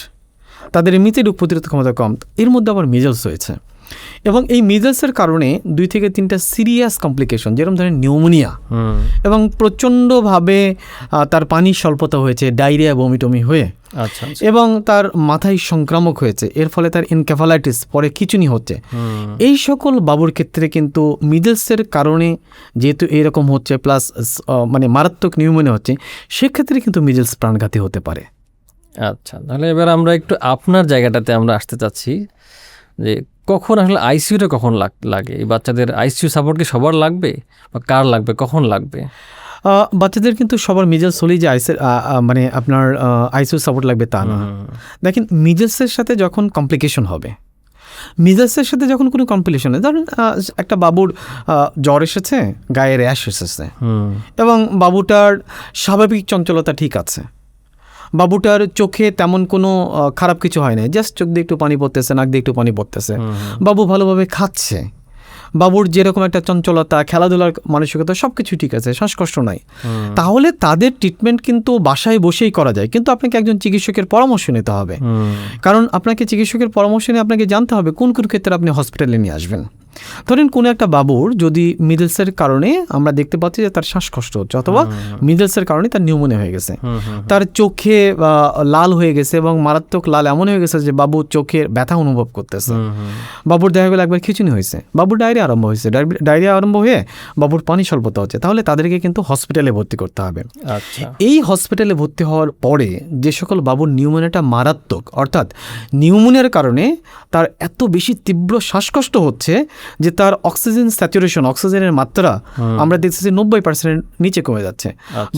তাদের এমনিতেই রোগ প্রতিরোধ ক্ষমতা কম, এর মধ্যে আবার মিজেলস হয়েছে, এবং এই মিজেলসের কারণে 2 থেকে 3টা সিরিয়াস কমপ্লিকেশন, যেরকম ধরেন নিউমোনিয়া, এবং প্রচণ্ডভাবে তার পানির স্বল্পতা হয়েছে, ডায়রিয়া বমিটমি হয়ে, এবং তার মাথায় সংক্রামক হয়েছে, এর ফলে তার এনকেফালাইটিস, পরে খিঁচুনি হচ্ছে। এই সকল বাবুর ক্ষেত্রে কিন্তু মিজেলসের কারণে যেহেতু এরকম হচ্ছে, প্লাস মানে মারাত্মক নিউমোনিয়া হচ্ছে, সেক্ষেত্রে কিন্তু মিজেলস প্রাণঘাতী হতে পারে। আচ্ছা, তাহলে এবার আমরা একটু আপনার জায়গাটাতে আমরা আসতে চাচ্ছি যে কখন আসলে আইসিইউটা কখন লাগে? এই বাচ্চাদের আইসিইউ সাপোর্ট কি সবার লাগবে বা কার লাগবে, কখন লাগবে? বাচ্চাদের কিন্তু সবার মিজেলস হলেই যে মানে আপনার আইসিইউ সাপোর্ট লাগবে তা না। দেখেন, মিজেলসের সাথে যখন কমপ্লিকেশন হবে, মিজেলসের সাথে যখন কোনো কমপ্লিকেশন হয়, ধরুন একটা বাবুর জ্বর এসেছে, গায়ে র্যাশ এসেছে, এবং বাবুটার স্বাভাবিক চঞ্চলতা ঠিক আছে, বাবুটার চোখে তেমন কোনো খারাপ কিছু হয় না, জাস্ট চোখ দিয়ে একটু পানি পড়তেছে, নাক দিয়ে একটু পানি পড়তেছে, বাবু ভালোভাবে খাচ্ছে, বাবুর যেরকম একটা চঞ্চলতা, খেলাধুলার মানসিকতা সব কিছু ঠিক আছে, শ্বাসকষ্ট নাই, তাহলে তাদের ট্রিটমেন্ট কিন্তু বাসায় বসেই করা যায়। কিন্তু আপনাকে একজন চিকিৎসকের পরামর্শ নিতে হবে, কারণ আপনাকে চিকিৎসকের পরামর্শ নিয়ে আপনাকে জানতে হবে কোন কোন ক্ষেত্রে আপনি হসপিটালে নিয়ে আসবেন। ধরেন কোনো একটা বাবুর যদি মিডলসের কারণে আমরা দেখতে পাচ্ছি যে তার শ্বাসকষ্ট হচ্ছে, অথবা মিডলসের কারণে তার নিউমোনিয়া হয়ে গেছে, তার চোখে লাল হয়ে গেছে, এবং মারাত্মক লাল এমন হয়ে গেছে যে বাবু চোখের ব্যথা অনুভব করতেছে, বাবুর দেখা গেলো একবার খিঁচুনি হয়েছে, বাবুর ডায়রিয়া আরম্ভ হয়েছে, ডায়রিয়া আরম্ভ হয়ে বাবুর পানি স্বল্পতা হচ্ছে, তাহলে তাদেরকে কিন্তু হসপিটালে ভর্তি করতে হবে। এই হসপিটালে ভর্তি হওয়ার পরে যে সকল বাবুর নিউমোনিয়াটা মারাত্মক, অর্থাৎ নিউমোনিয়ার কারণে তার এত বেশি তীব্র শ্বাসকষ্ট হচ্ছে যে তার অক্সিজেন স্যাচুরেশন, অক্সিজেনের মাত্রা আমরা দেখতেছি 90% নিচে কমে যাচ্ছে,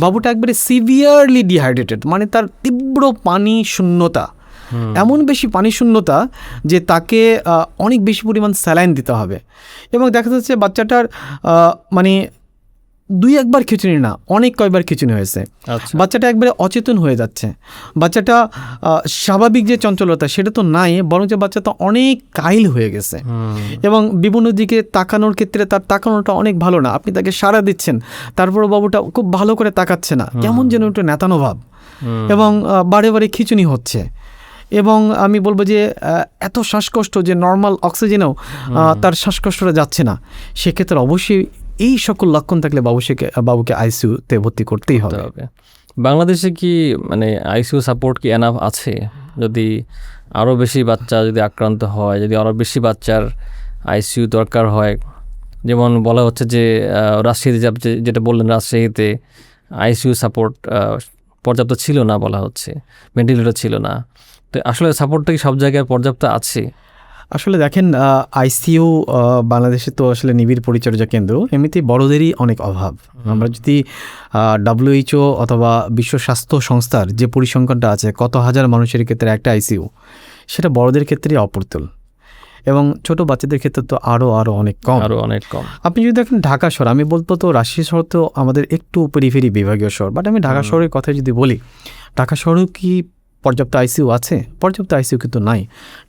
বাবুটা একবারে সিভিয়ারলি ডিহাইড্রেটেড, মানে তার তীব্র পানি শূন্যতা, এমন বেশি পানি শূন্যতা যে তাকে অনেক বেশি পরিমাণ স্যালাইন দিতে হবে, এবং দেখা যাচ্ছে বাচ্চাটার মানে 2-1বার খিঁচুনি না, অনেক কয়বার খিঁচুনি হয়েছে, বাচ্চাটা একবারে অচেতন হয়ে যাচ্ছে, বাচ্চাটা স্বাভাবিক যে চঞ্চলতা সেটা তো নাই, বরং যে বাচ্চাটা অনেক কাইল হয়ে গেছে, এবং বিভিন্ন দিকে তাকানোর ক্ষেত্রে তার তাকানোটা অনেক ভালো না, আপনি তাকে সাড়া দিচ্ছেন, তারপরে বাবুটা খুব ভালো করে তাকাচ্ছে না, কেমন যেন একটু নেতানো ভাব, এবং বারে বারে খিঁচুনি হচ্ছে, এবং আমি বলবো যে এত শ্বাসকষ্ট যে নর্মাল অক্সিজেনেও তার শ্বাসকষ্টটা যাচ্ছে না, সেক্ষেত্রে অবশ্যই এই সকল লক্ষণ থাকলে বাবুকে আইসিইউতে ভর্তি করতেই হবে। বাংলাদেশে কি মানে আইসিইউ সাপোর্ট কি এনাফ আছে? যদি আরও বেশি বাচ্চা যদি আক্রান্ত হয়, যদি আরও বেশি বাচ্চার আইসিইউ দরকার হয়, যেমন বলা হচ্ছে যে রাজশাহীতে যেটা বললেন, রাজশাহীতে আইসিইউ সাপোর্ট পর্যাপ্ত ছিল না বলা হচ্ছে, ভেন্টিলেটর ছিল না, তো আসলে সাপোর্টটা কি সব জায়গায় পর্যাপ্ত আছে? আসলে দেখেন, আইসিইউ বাংলাদেশে তো আসলে নিবিড় পরিচর্যা কেন্দ্র এমনিতেই বড়দেরই অনেক অভাব। আমরা যদি WHO অথবা বিশ্ব স্বাস্থ্য সংস্থার যে পরিসংখ্যানটা আছে কত হাজার মানুষের ক্ষেত্রে একটা আইসিইউ, সেটা বড়দের ক্ষেত্রেই অপ্রতুল, এবং ছোট বাচ্চাদের ক্ষেত্রে তো আরও অনেক কম। আপনি যদি দেখেন ঢাকা শহর, আমি বলবো তো রাজশাহী শহর তো আমাদের একটু পেরিফেরি বিভাগীয় শহর, বাট আমি ঢাকা শহরের কথা যদি বলি, ঢাকা শহরেও কি পর্যাপ্ত আইসিইউ আছে? পর্যাপ্ত আইসিইউ কিন্তু নাই।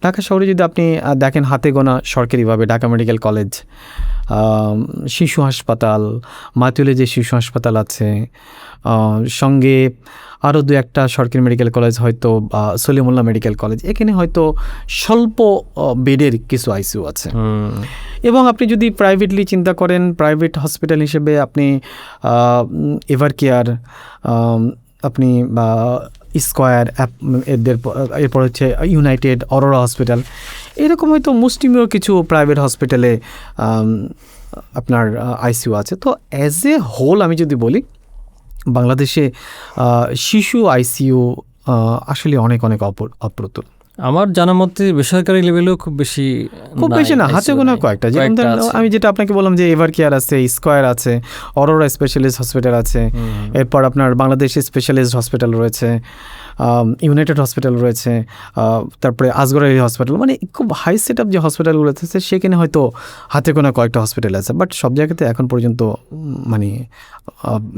ঢাকা শহরে যদি আপনি দেখেন হাতে গোনা সরকারিভাবে ঢাকা মেডিকেল কলেজ, শিশু হাসপাতাল, মাতুলে যে শিশু হাসপাতাল আছে, সঙ্গে আরও 2-1টা সরকারি মেডিকেল কলেজ, হয়তো সলিমুল্লাহ মেডিকেল কলেজ, এখানে হয়তো স্বল্প বেডের কিছু আইসিইউ আছে। এবং আপনি যদি প্রাইভেটলি চিন্তা করেন, প্রাইভেট হসপিটাল হিসেবে আপনি এভার কেয়ার, আপনি স্কয়ার, এরপর হচ্ছে ইউনাইটেড, অরোরা হসপিটাল, এরকম হয়তো মুষ্টিমেয় কিছু প্রাইভেট হসপিটালে আপনার আইসিইউ আছে। তো অ্যাজ এ হোল আমি যদি বলি, বাংলাদেশে শিশু আইসিইউ আসলে অনেক অপ্রতুল। আমার জানা মতে বেসরকারি লেভেলেও খুব বেশি না, হাতে গোনা কয়েকটা, যেমন আমি যেটা আপনাকে বললাম যে এভার কেয়ার আছে, স্কয়ার আছে, অরোরা স্পেশালিস্ট হসপিটাল আছে, এরপর আপনার বাংলাদেশে স্পেশালিস্ট হসপিটাল রয়েছে, ইউনাইটেড হসপিটাল রয়েছে, তারপরে আসগর আলী হসপিটাল, মানে খুব হাই সেট আপ যে হসপিটালগুলো আছে সেখানে হয়তো হাতে গোনা কয়েকটা হসপিটাল আছে, বাট সব জায়গাতে এখন পর্যন্ত মানে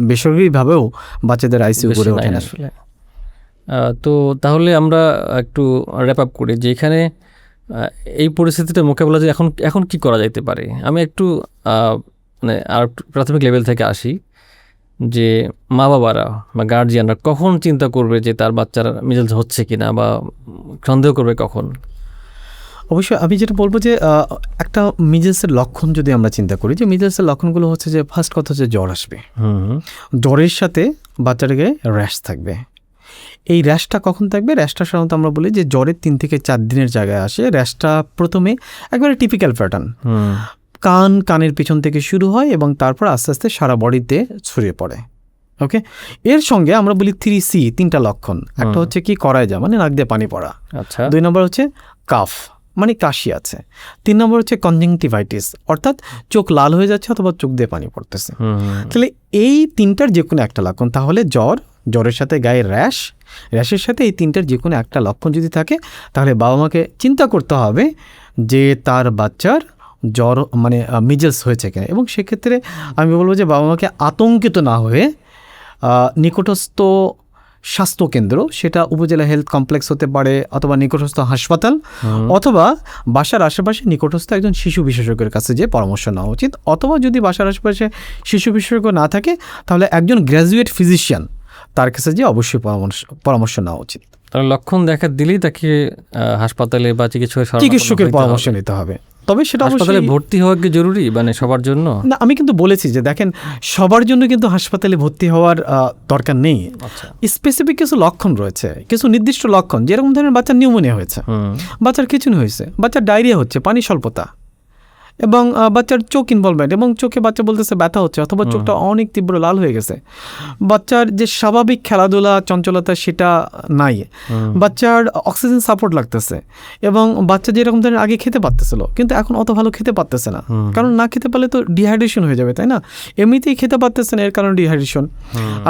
বেসরকারিভাবেও বাচ্চাদের আইসিইউ বেশি গড়ে নাই ওঠে না। আসলে। তো তাহলে আমরা একটু র্যাপ আপ করি যে এখানে এই পরিস্থিতিটা মোকাবেলা যে এখন কি করা যাইতে পারে। আমি একটু মানে আর প্রাথমিক লেভেল থেকে আসি, যে মা বাবারা বা গার্জিয়ানরা কখন চিন্তা করবে যে তার বাচ্চার মিজেলস হচ্ছে কিনা, বা সন্দেহ করবে কখন? অবশ্যই আমি যেটা বলবো যে একটা মিজেলসের লক্ষণ যদি আমরা চিন্তা করি, যে মিজেলসের লক্ষণগুলো হচ্ছে যে ফার্স্ট কথা হচ্ছে জ্বর আসবে, জ্বরের সাথে বাচ্চাটাকে র্যাশ থাকবে। এই র্যাশটা কখন থাকবে? র্যাশটা সাধারণত আমরা বলি যে জ্বরের 3 থেকে 4 দিনের জায়গায় আসে। র্যাশটা প্রথমে একবারে টিপিক্যাল প্যাটার্ন, কানের পিছন থেকে শুরু হয় এবং তারপর আস্তে আস্তে সারা বডিতে ছড়িয়ে পড়ে। ওকে, এর সঙ্গে আমরা বলি 3C, 3টা লক্ষণ। একটা হচ্ছে কি করায় যা, মানে নাক দিয়ে পানি পড়া। আচ্ছা। 2 নম্বর হচ্ছে কাফ, মানে কাশি আছে। 3 নম্বর হচ্ছে কনজাংটিভাইটিস, অর্থাৎ চোখ লাল হয়ে যাচ্ছে অথবা চোখ দিয়ে পানি পড়তেছে। তাহলে এই 3টার যে কোনো একটা লক্ষণ, তাহলে জ্বরের সাথে গায়ে র্যাশের সাথে এই 3টার যে কোনো একটা লক্ষণ যদি থাকে, তাহলে বাবা মাকে চিন্তা করতে হবে যে তার বাচ্চার জ্বর মানে মিজেলস হয়েছে কিনা। এবং সেক্ষেত্রে আমি বলবো যে বাবা মাকে আতঙ্কিত না হয়ে নিকটস্থ স্বাস্থ্যকেন্দ্র, সেটা উপজেলা হেলথ কমপ্লেক্স হতে পারে, অথবা নিকটস্থ হাসপাতাল, অথবা বাসার আশেপাশে নিকটস্থ একজন শিশু বিশেষজ্ঞের কাছে যে পরামর্শ নেওয়া উচিত। অথবা যদি বাসার আশেপাশে শিশু বিশেষজ্ঞ না থাকে, তাহলে একজন গ্র্যাজুয়েট ফিজিশিয়ান তার কাছে যে অবশ্যই পরামর্শ নেওয়া উচিত। তাহলে লক্ষণ দেখা দিলেই তাকে হাসপাতালে বা চিকিৎসকের পরামর্শ নিতে হবে। তবে সেটা হাসপাতালে ভর্তি হওয়া কি জরুরি, মানে সবার জন্য না? আমি কিন্তু বলেছি যে দেখেন, সবার জন্য কিন্তু হাসপাতালে ভর্তি হওয়ার দরকার নেই। স্পেসিফিক কিছু লক্ষণ রয়েছে, কিছু নির্দিষ্ট লক্ষণ, যেরকম ধরনের বাচ্চার নিউমোনিয়া হয়েছে, বাচ্চার খিঁচুনি হয়েছে, বাচ্চার ডায়রিয়া হচ্ছে, পানি স্বল্পতা, এবং বাচ্চার চোখ ইনভলভমেন্ট, এবং চোখে বাচ্চা বলতেছে ব্যথা হচ্ছে অথবা চোখটা অনেক তীব্র লাল হয়ে গেছে, বাচ্চার যে স্বাভাবিক খেলাধুলা চঞ্চলতা সেটা নাই, বাচ্চার অক্সিজেন সাপোর্ট লাগতেছে, এবং বাচ্চা যেরকম ধরনের আগে খেতে পারতেছিল কিন্তু এখন অত ভালো খেতে পারতেছে না, কারণ না খেতে পারলে তো ডিহাইড্রেশন হয়ে যাবে, তাই না? এমনিতেই খেতে পারতেছে না, এর কারণে ডিহাইড্রেশন।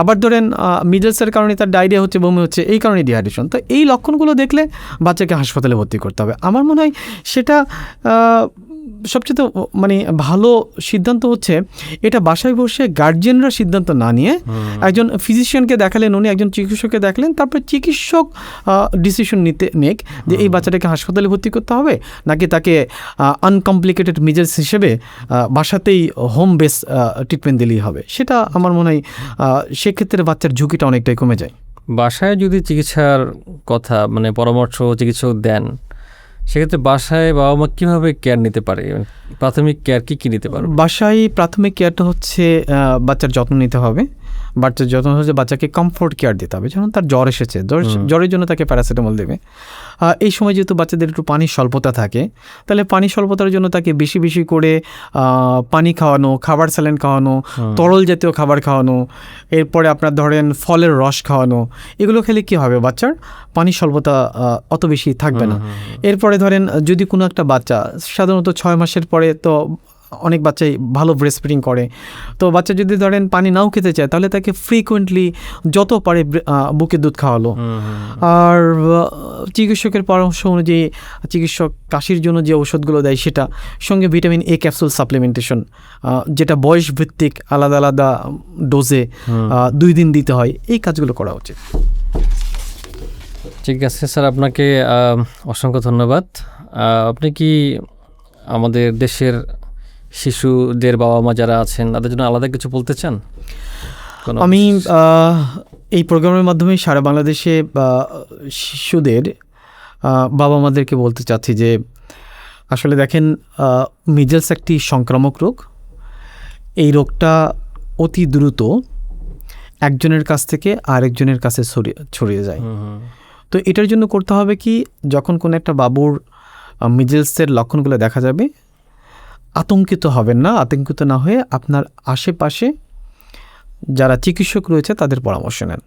আবার ধরেন মিডলসের কারণে তার ডায়রিয়া হচ্ছে, বমি হচ্ছে, এই কারণে ডিহাইড্রেশন। তো এই লক্ষণগুলো দেখলে বাচ্চাকে হাসপাতালে ভর্তি করতে হবে। আমার মনে হয় সেটা সবচেয়ে মানে ভালো সিদ্ধান্ত হচ্ছে এটা বাসায় বসে গার্জিয়ানরা সিদ্ধান্ত না নিয়ে একজন ফিজিশিয়ানকে দেখালেন, উনি একজন চিকিৎসককে দেখলেন, তারপর চিকিৎসক ডিসিশন নেক যে এই বাচ্চাটাকে হাসপাতালে ভর্তি করতে হবে নাকি তাকে আনকমপ্লিকেটেড মিজেলস হিসেবে বাসাতেই হোম বেস ট্রিটমেন্ট দিলেই হবে। সেটা আমার মনে হয় সেক্ষেত্রে বাচ্চার ঝুঁকিটা অনেকটাই কমে যায়। বাসায় যদি চিকিৎসার কথা মানে পরামর্শ চিকিৎসক দেন, সেক্ষেত্রে বাসায় বাবা মা কীভাবে কেয়ার নিতে পারে? প্রাথমিক কেয়ার কী নিতে পারে? বাসায় প্রাথমিক কেয়ারটা হচ্ছে বাচ্চার যত্ন নিতে হবে। বাচ্চার যত্ন হচ্ছে বাচ্চাকে কমফোর্ট কেয়ার দিতে হবে। যেমন তার জ্বর এসেছে, জ্বরের জন্য তাকে প্যারাসিটামল দেবে। এই সময় যেহেতু বাচ্চাদের একটু পানির স্বল্পতা থাকে, তাহলে পানি স্বল্পতার জন্য তাকে বেশি বেশি করে পানি খাওয়ানো, খাবার স্যালাইন খাওয়ানো, তরল জাতীয় খাবার খাওয়ানো, এরপরে আপনার ধরেন ফলের রস খাওয়ানো। এগুলো খেলে কী হবে, বাচ্চার পানির স্বল্পতা অত বেশি থাকবে না। এরপরে ধরেন যদি কোনো একটা বাচ্চা সাধারণত 6 মাসের পরে, তো অনেক বাচ্চাই ভালো ব্রেস্ট ফিডিং করে, তো বাচ্চা যদি ধরেন পানি নাও খেতে চায় তাহলে তাকে ফ্রিকুয়েন্টলি যত পারে বুকের দুধ খাওয়ালো। আর চিকিৎসকের পরামর্শ অনুযায়ী চিকিৎসক কাশির জন্য যে ওষুধগুলো দেয় সেটা, সঙ্গে ভিটামিন এ ক্যাপসুল সাপ্লিমেন্টেশন, যেটা বয়স ভিত্তিক আলাদা আলাদা ডোজে 2 দিন দিতে হয়। এই কাজগুলো করা উচিত। ঠিক আছে স্যার, আপনাকে অসংখ্য ধন্যবাদ। আপনি কি আমাদের দেশের শিশুদের বাবা মা যারা আছেন তাদের জন্য আলাদা কিছু বলতে চান? আমি এই প্রোগ্রামের মাধ্যমে সারা বাংলাদেশে শিশুদের বাবা মাদেরকে বলতে চাচ্ছি যে আসলে দেখেন, মিজেলস একটি সংক্রামক রোগ। এই রোগটা অতি দ্রুত একজনের কাছ থেকে আরেকজনের কাছে ছড়িয়ে যায়। তো এটার জন্য করতে হবে কি, যখন কোনো একটা বাবুর মিজেলসের লক্ষণগুলো দেখা যাবে, আতঙ্কিত হবেন না। আতঙ্কিত না হয়ে আপনার আশেপাশে যারা চিকিৎসক রয়েছে তাদের পরামর্শ নেন।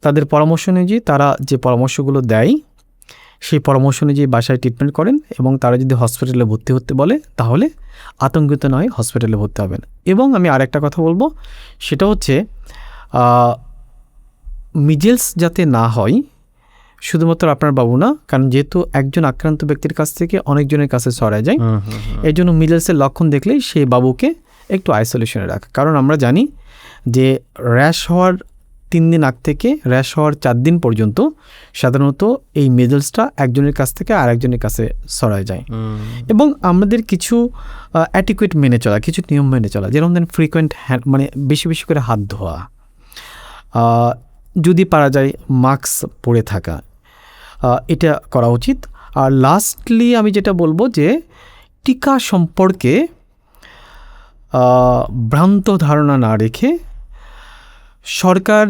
তাদের পরামর্শ অনুযায়ী তারা যে পরামর্শগুলো দেয় সেই পরামর্শ অনুযায়ী বাসায় ট্রিটমেন্ট করেন, এবং তারা যদি হসপিটালে ভর্তি হতে বলে তাহলে আতঙ্কিত নয়, হসপিটালে ভর্তি হবেন। এবং আমি আরেকটা কথা বলবো, সেটা হচ্ছে মিজেলস যাতে না হয় শুধুমাত্র আপনার বাবু না, কারণ যেহেতু একজন আক্রান্ত ব্যক্তির কাছ থেকে অনেকজনের কাছে ছড়ায় যায়, এই জন্য মিজেলসের লক্ষণ দেখলেই সেই বাবুকে একটু আইসোলেশনে রাখা। কারণ আমরা জানি যে র্যাশ হওয়ার 3 দিন আগ থেকে র্যাশ হওয়ার 4 দিন পর্যন্ত সাধারণত এই মিজেলসটা একজনের কাছ থেকে আরেকজনের কাছে ছড়ায় যায়। এবং আমাদের কিছু অ্যাটিকুয়েট মেনে চলা, কিছু নিয়ম মেনে চলা, যেরকম দেন ফ্রিকোয়েন্ট মানে বেশি বেশি করে হাত ধোয়া, যদি পারা যায় মাস্ক পরে থাকা, এটা করা উচিত। আর লাস্টলি আমি যেটা বলবো যে টিকা সম্পর্কে ভ্রান্ত ধারণা না রেখে সরকার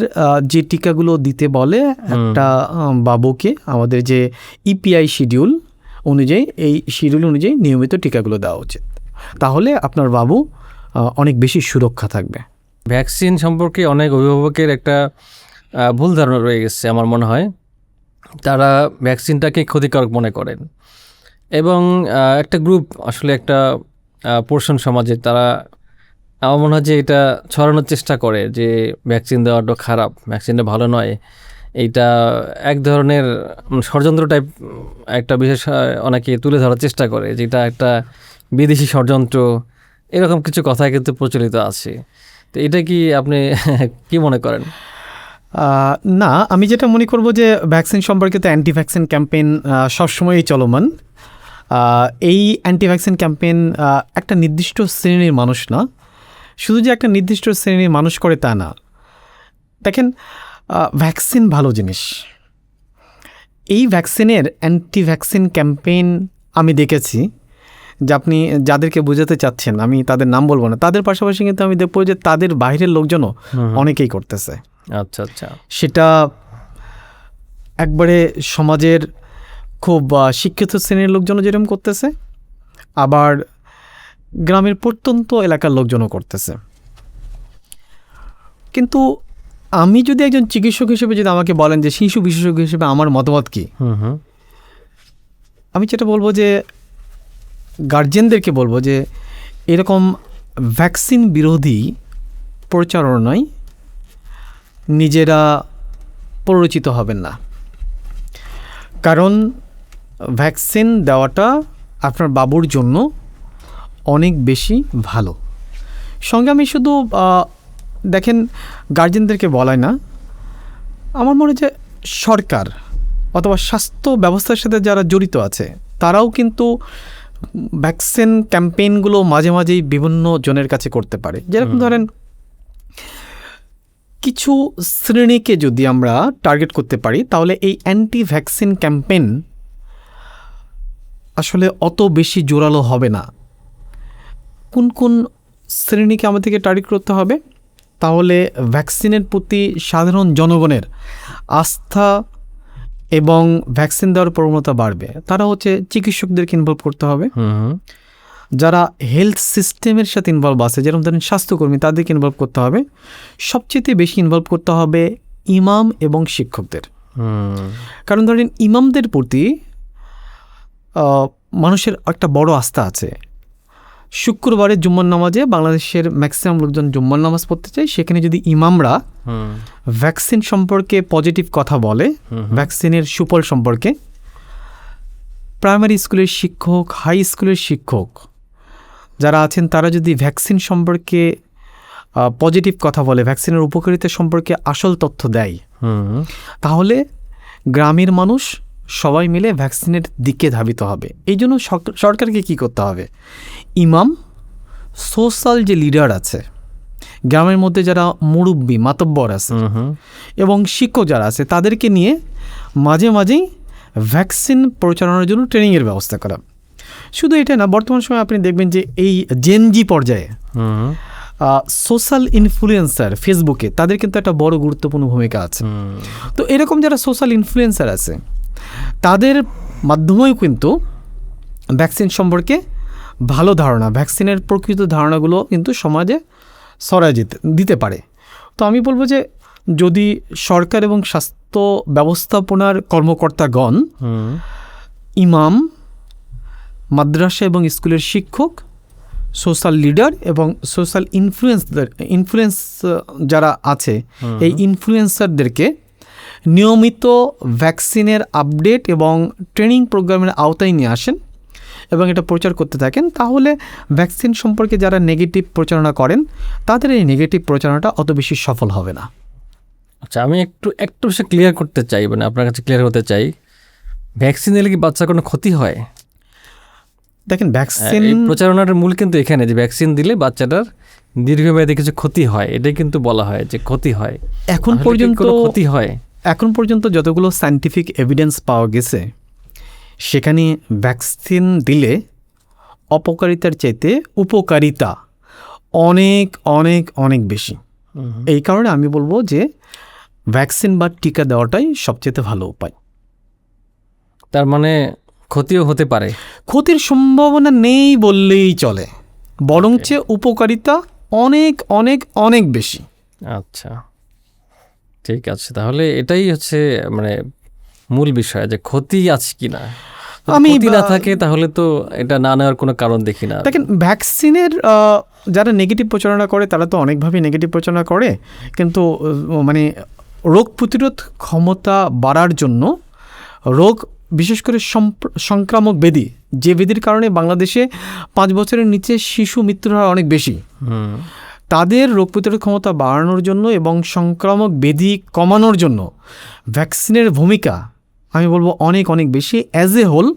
যে টিকাগুলো দিতে বলে একটা বাবুকে, আমাদের যে ইপিআই শিডিউল অনুযায়ী, এই শিডিউল অনুযায়ী নিয়মিত টিকাগুলো দেওয়া উচিত। তাহলে আপনার বাবু অনেক বেশি সুরক্ষা থাকবে। ভ্যাকসিন সম্পর্কে অনেক অভিভাবকের একটা ভুল ধারণা রয়ে গেছে আমার মনে হয়। তারা ভ্যাকসিনটাকে ক্ষতিকারক মনে করেন এবং একটা গ্রুপ, আসলে একটা পোর্শন সমাজে, তারা আমার মনে হয় যে এটা ছড়ানোর চেষ্টা করে যে ভ্যাকসিন দেওয়াটা খারাপ, ভ্যাকসিনটা ভালো নয়। এইটা এক ধরনের ষড়যন্ত্র টাইপ একটা বিশেষ অনেকে তুলে ধরার চেষ্টা করে, যেটা একটা বিদেশি ষড়যন্ত্র, এরকম কিছু কথা কিন্তু প্রচলিত আছে। তো এটা কি আপনি কি মনে করেন? না, আমি যেটা মনে করব যে ভ্যাকসিন সম্পর্কিত অ্যান্টি ভ্যাকসিন ক্যাম্পেইন সবসময়ই চলমান। এই অ্যান্টি ভ্যাকসিন ক্যাম্পেইন একটা নির্দিষ্ট শ্রেণীর মানুষ না, শুধু যে একটা নির্দিষ্ট শ্রেণীর মানুষ করে তা না। দেখেন, ভ্যাকসিন ভালো জিনিস। এই ভ্যাকসিনের অ্যান্টি ভ্যাকসিন ক্যাম্পেইন আমি দেখেছি, যে আপনি যাদেরকে বোঝাতে চাচ্ছেন, আমি তাদের নাম বলবো না, তাদের পাশাপাশি কিন্তু আমি দেখবো যে তাদের বাইরের লোকজনও অনেকেই করতেছে। আচ্ছা আচ্ছা, সেটা একবারে সমাজের খুব শিক্ষিত শ্রেণীর লোকজনও যেরকম করতেছে, আবার গ্রামের প্রত্যন্ত এলাকার লোকজনও করতেছে। কিন্তু আমি যদি একজন চিকিৎসক হিসেবে যদি আমাকে বলেন যে শিশু বিশেষজ্ঞ হিসেবে আমার মতামত কী, আমি যেটা বলবো যে গার্জেনদেরকে বলবো যে এরকম ভ্যাকসিন বিরোধী প্রচারণায় নিজেরা প্ররোচিত হবেন না। কারণ ভ্যাকসিন দেওয়াটা আপনার বাবুর জন্য অনেক বেশি ভালো। সঙ্গে আমি শুধু দেখেন গার্জেনদেরকে বলাই না, আমার মনে হয় যে সরকার অথবা স্বাস্থ্য ব্যবস্থার সাথে যারা জড়িত আছে তারাও কিন্তু ভ্যাকসিন ক্যাম্পেইনগুলো মাঝে মাঝেই বিভিন্ন জনের কাছে করতে পারে। যেরকম ধরেন, কিছু শ্রেণীকে যদি আমরা টার্গেট করতে পারি, তাহলে এই অ্যান্টি ভ্যাকসিন ক্যাম্পেইন আসলে অত বেশি জোরালো হবে না। কোন কোন শ্রেণীকে আমাদেরকে টার্গেট করতে হবে, তাহলে ভ্যাকসিনের প্রতি সাধারণ জনগণের আস্থা এবং ভ্যাকসিন দেওয়ার প্রবণতা বাড়বে। তারা হচ্ছে চিকিৎসকদেরকে ইনভলভ করতে হবে, যারা হেলথ সিস্টেমের সাথে ইনভলভ আছে, যেরকম ধরেন স্বাস্থ্যকর্মী, তাদেরকে ইনভলভ করতে হবে। সবচেয়ে বেশি ইনভলভ করতে হবে ইমাম এবং শিক্ষকদের। কারণ ধরেন ইমামদের প্রতি মানুষের একটা বড় আস্থা আছে। শুক্রবারের জুম্মার নামাজে বাংলাদেশের ম্যাক্সিমাম লোকজন জুম্মার নামাজ পড়তে চায়। সেখানে যদি ইমামরা ভ্যাকসিন সম্পর্কে পজিটিভ কথা বলে, ভ্যাকসিনের সুফল সম্পর্কে, প্রাইমারি স্কুলের শিক্ষক, হাই স্কুলের শিক্ষক যারা আছেন, তারা যদি ভ্যাকসিন সম্পর্কে পজিটিভ কথা বলে, ভ্যাকসিনের উপকারিতা সম্পর্কে আসল তথ্য দেয়, তাহলে গ্রামের মানুষ সবাই মিলে ভ্যাকসিনের দিকে ধাবিত হবে। এই জন্য সরকারকে কী করতে হবে, ইমাম, সোশ্যাল যে লিডার আছে, গ্রামের মধ্যে যারা মুরব্বী মাতব্বর আছে এবং শিক্ষক যারা আছে, তাদেরকে নিয়ে মাঝে মাঝেই ভ্যাকসিন প্রচারণার জন্য ট্রেনিংয়ের ব্যবস্থা করা। শুধু এটা না, বর্তমান সময়ে আপনি দেখবেন যে এই জেনজি পর্যায়ে সোশ্যাল ইনফ্লুয়েন্সার ফেসবুকে, তাদের কিন্তু একটা বড় গুরুত্বপূর্ণ ভূমিকা আছে। তো এরকম যারা সোশ্যাল ইনফ্লুয়েন্সার আছে, তাদের মাধ্যমেও কিন্তু ভ্যাকসিন সম্পর্কে ভালো ধারণা, ভ্যাকসিনের প্রকৃত ধারণাগুলো কিন্তু সমাজে ছড়ায় দিতে পারে। তো আমি বলবো যে যদি সরকার এবং স্বাস্থ্য ব্যবস্থাপনার কর্মকর্তাগণ, ইমাম, মাদ্রাসা এবং স্কুলের শিক্ষক, সোশ্যাল লিডার এবং সোশ্যাল ইনফ্লুয়েন্স যারা আছে, এই ইনফ্লুয়েন্সারদেরকে নিয়মিত ভ্যাকসিনের আপডেট এবং ট্রেনিং প্রোগ্রামের আওতায় নিয়ে আসেন এবং এটা প্রচার করতে থাকেন, তাহলে ভ্যাকসিন সম্পর্কে যারা নেগেটিভ প্রচারণা করেন তাদের এই নেগেটিভ প্রচারণাটা অত বেশি সফল হবে না। আচ্ছা, আমি একটু বেশি ক্লিয়ার করতে চাই, মানে আপনার কাছে ক্লিয়ার হতে চাই, ভ্যাকসিন নিলে কি বাচ্চার কোনো ক্ষতি হয়? দেখেন, ভ্যাকসিন এই প্রচারণার মূল কিন্তু এখানে যে ভ্যাকসিন দিলে বাচ্চাটার দীর্ঘমেয়াদী কিছু ক্ষতি হয়, এটাই কিন্তু বলা হয় যে ক্ষতি হয়। এখন আসলে কি পর্যন্ত কোনো ক্ষতি হয়? এখন পর্যন্ত যতগুলো সায়েন্টিফিক এভিডেন্স পাওয়া গেছে সেখানে ভ্যাকসিন দিলে অপকারিতার চাইতে উপকারিতা অনেক অনেক অনেক বেশি। এই কারণে আমি বলবো যে ভ্যাকসিন বা টিকা দেওয়াটাই সবচেয়ে ভালো উপায়। তার মানে ক্ষতিও হতে পারে? ক্ষতির সম্ভাবনা নেই বললেই চলে, বরঞ্চ উপকারিতা অনেক অনেক অনেক বেশি। আচ্ছা, ঠিক আছে, তাহলে এটাই হচ্ছে মানে মূল বিষয় যে ক্ষতি আছে কিনা। যদি না থাকে তাহলে তো এটা না নেওয়ার কোনো কারণ দেখি না। দেখেন, ভ্যাকসিনের যারা নেগেটিভ প্রচারণা করে তারা তো অনেকভাবেই নেগেটিভ প্রচারণা করে, কিন্তু মানে রোগ প্রতিরোধ ক্ষমতা বাড়ার জন্য রোগ, বিশেষ করে সংক্রামক ব্যাধি, যে ব্যাধির কারণে বাংলাদেশে 5 বছরের নিচে শিশু মৃত্যুর হার অনেক বেশি, তাদের রোগ প্রতিরোধ ক্ষমতা বাড়ানোর জন্য এবং সংক্রামক ব্যাধি কমানোর জন্য ভ্যাকসিনের ভূমিকা আমি বলবো অনেক অনেক বেশি। অ্যাজ এ হোল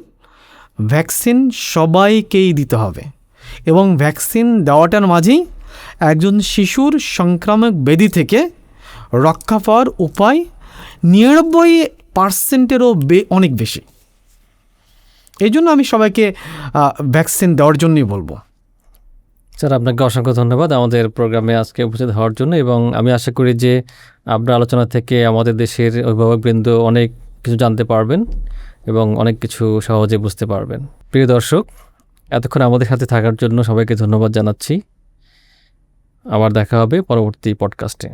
ভ্যাকসিন সবাইকেই দিতে হবে এবং ভ্যাকসিন দেওয়াটার মাঝেই একজন শিশুর সংক্রামক ব্যাধি থেকে রক্ষা পাওয়ার উপায় 99%-এরও অনেক বেশি। এই জন্য আমি সবাইকে ভ্যাকসিন দেওয়ার জন্যই বলবো। স্যার, আপনাকে অসংখ্য ধন্যবাদ আমাদের প্রোগ্রামে আজকে উপস্থিত হওয়ার জন্য, এবং আমি আশা করি যে আপনার আলোচনা থেকে আমাদের দেশের অভিভাবকবৃন্দ অনেক কিছু জানতে পারবেন এবং অনেক কিছু সহজে বুঝতে পারবেন। প্রিয় দর্শক, এতক্ষণ আমাদের সাথে থাকার জন্য সবাইকে ধন্যবাদ জানাচ্ছি। আবার দেখা হবে পরবর্তী পডকাস্টে।